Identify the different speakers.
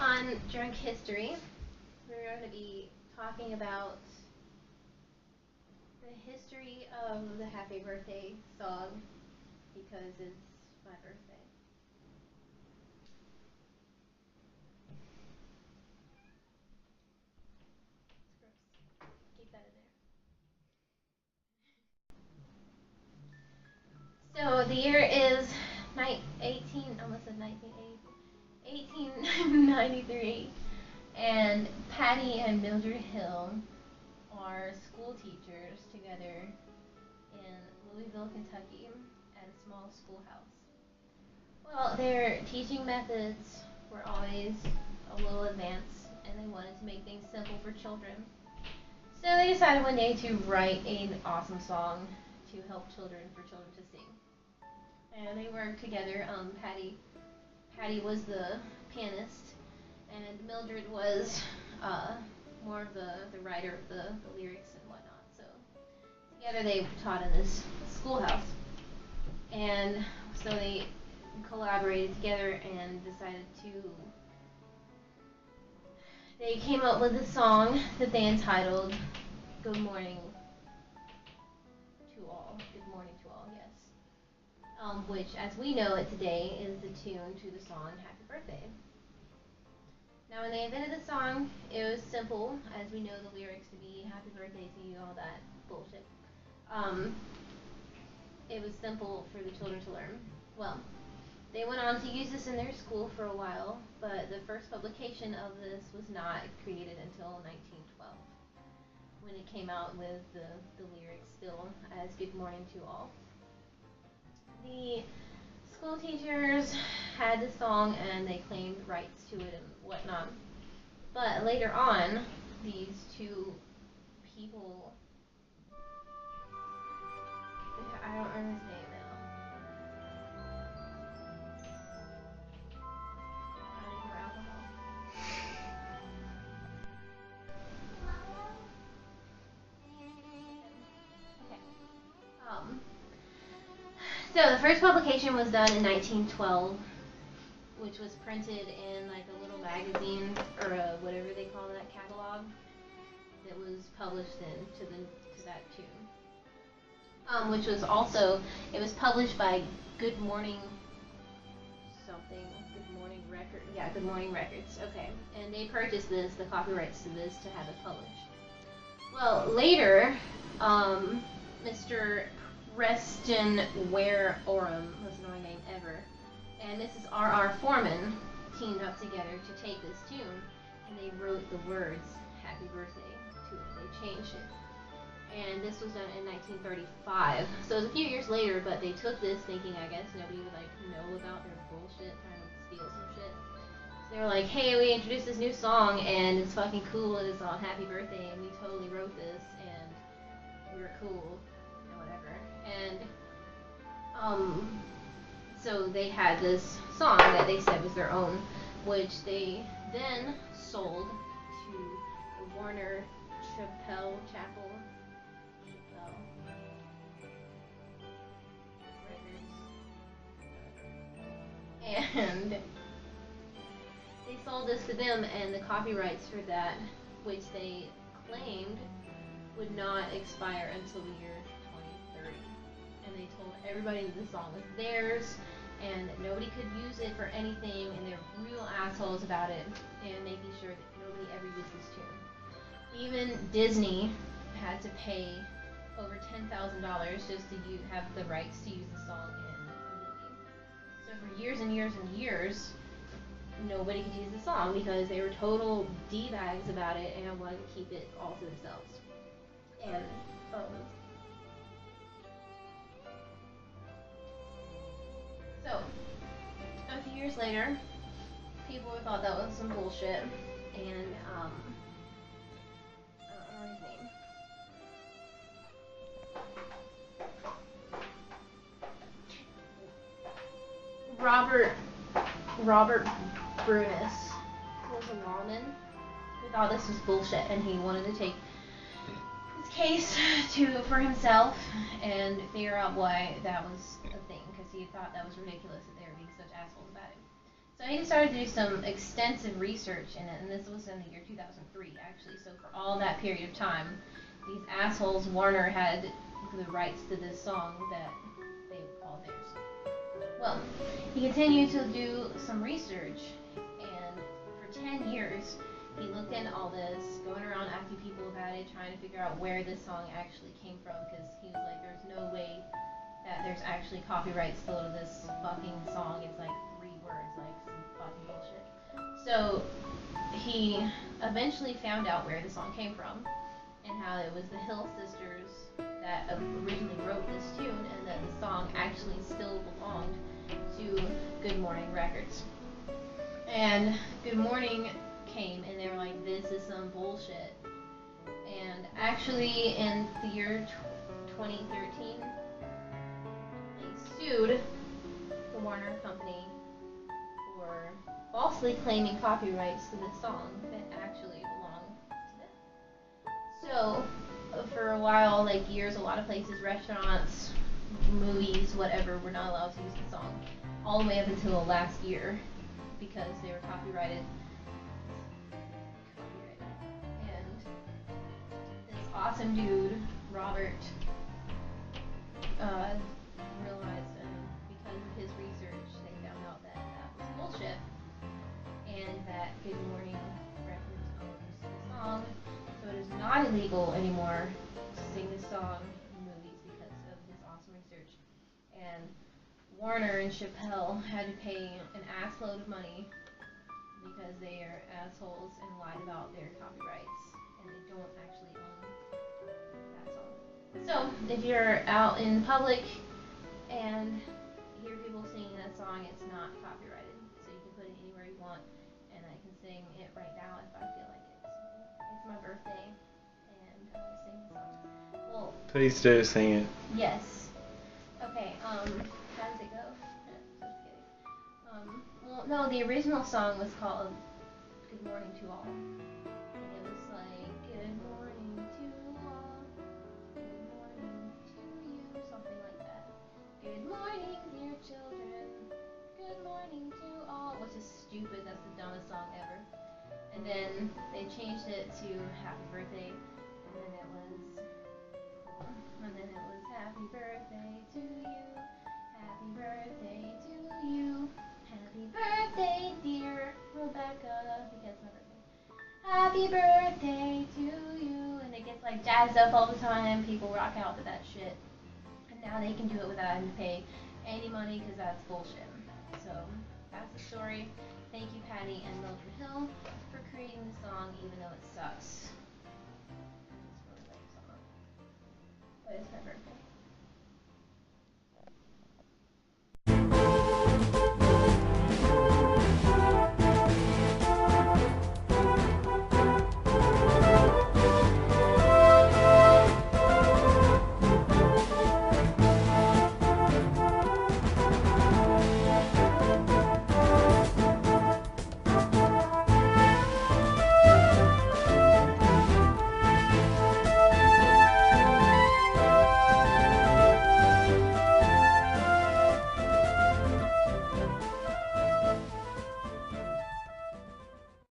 Speaker 1: On Drunk History, we're going to be talking about the history of the Happy Birthday song because it's my birthday. It's gross. Keep that in there. So the year is 1893, and Patty and Mildred Hill are school teachers together in Louisville, Kentucky, at a small schoolhouse. Well, their teaching methods were always a little advanced, and they wanted to make things simple for children. So they decided one day to write an awesome song to help for children to sing. And they worked together. Patty was the pianist, and Mildred was more of the writer of the lyrics and whatnot. So together they taught in this schoolhouse, and so they collaborated together and decided to. They came up with a song that they entitled "Good Morning to All." Good morning to all, yes. Which, as we know it today, is the tune to the song "Happy Birthday." Now, when they invented the song, it was simple, as we know the lyrics to be "Happy Birthday to you," all that bullshit. Um, it was simple for the children to learn. Well, they went on to use this in their school for a while, but the first publication of this was not created until 1912, when it came out with the lyrics still as "Good Morning to All." The school teachers had the song and they claimed rights to it and whatnot. But later on, these two people, I don't remember his name now. I need more alcohol. Okay. So the first publication was done in 1912, which was printed in like a little magazine or whatever they call that catalog that was published to that tune. Which was also, it was published by Good Morning something, Good Morning Record, yeah, Good Morning Records, okay, and they purchased the copyrights to this to have it published. Well, later, Mr. Preston Ware Oram, most annoying name ever, and Mrs. R.R. Foreman teamed up together to take this tune, and they wrote the words "Happy Birthday" to it. They changed it. And this was done in 1935. So it was a few years later, but they took this thinking, I guess, nobody would know about their bullshit, trying to steal some shit. So they were like, hey, we introduced this new song, and it's fucking cool, and it's all "Happy Birthday," and we totally wrote this, and we were cool, and whatever. And, so they had this song that they said was their own, which they then sold to the Warner Chappell and they sold this to them, and the copyrights for that, which they claimed would not expire until the year 2030. And they told everybody that the song was theirs, and that nobody could use it for anything, and they're real assholes about it, and making sure that nobody ever used this tune. Even Disney had to pay over $10,000 just to have the rights to use the song in a movie. So for years and years and years, nobody could use the song because they were total D-bags about it and wanted to keep it all to themselves. And so a few years later, people thought that was some bullshit, and I don't remember his name. Robert Brunis was a lawman who thought this was bullshit, and he wanted to take his case for himself and figure out why that was a thing, because he thought that was ridiculous that they were being such assholes about it. So he decided to do some extensive research in it, and this was in the year 2003, actually. So for all that period of time, these assholes, Warner, had the rights to this song that they would call theirs. Well, he continued to do some research, and for 10 years, he looked into all this, going around asking people about it, trying to figure out where this song actually came from, because he was like, there's no way that there's actually copyright still to this fucking song. It's like 3 words, like some fucking bullshit. So he eventually found out where the song came from and how it was the Hill Sisters that originally wrote this tune, and that the song actually still belonged to Good Morning Records. And Good Morning came and they were like, this is some bullshit. And actually, in the year 2013, they sued the Warner Company for falsely claiming copyrights to this song that actually belonged to them. So, for a while, like years, a lot of places, restaurants, movies, whatever, were not allowed to use the song. All the way up until last year, because they were copyrighted. And this awesome dude, Robert, realized, and because of his research, they found out that that was bullshit, and that Good Morning Records owns the song, so it is not illegal anymore to sing this song in movies because of his awesome research. And Warner and Chappelle had to pay an assload of money because they are assholes and lied about their copyrights, and they don't actually own that song. So, if you're out in public and hear people singing that song, it's not copyrighted. So you can put it anywhere you want, and I can sing it right now if I feel like it. So it's my birthday, and I will sing the song. Well,
Speaker 2: Please do sing it.
Speaker 1: yes. Okay, how does it go? Just kidding. Well, no, the original song was called Good Morning to All. And it was like, good morning to all, good morning to you, something like that. Good morning, dear children, good morning to all, which is stupid, that's the dumbest song ever. And then they changed it to Happy Birthday, and then it was Happy Birthday to you, Happy Birthday to you, Happy Birthday, dear Rebecca, because my birthday. Happy birthday to you, and it gets like jazzed up all the time. People rock out to that shit, and now they can do it without having to pay any money because that's bullshit. So that's the story. Thank you, Patty and Mildred Hill, for creating the song, even though it sucks. It's a really lame song, but it's my birthday.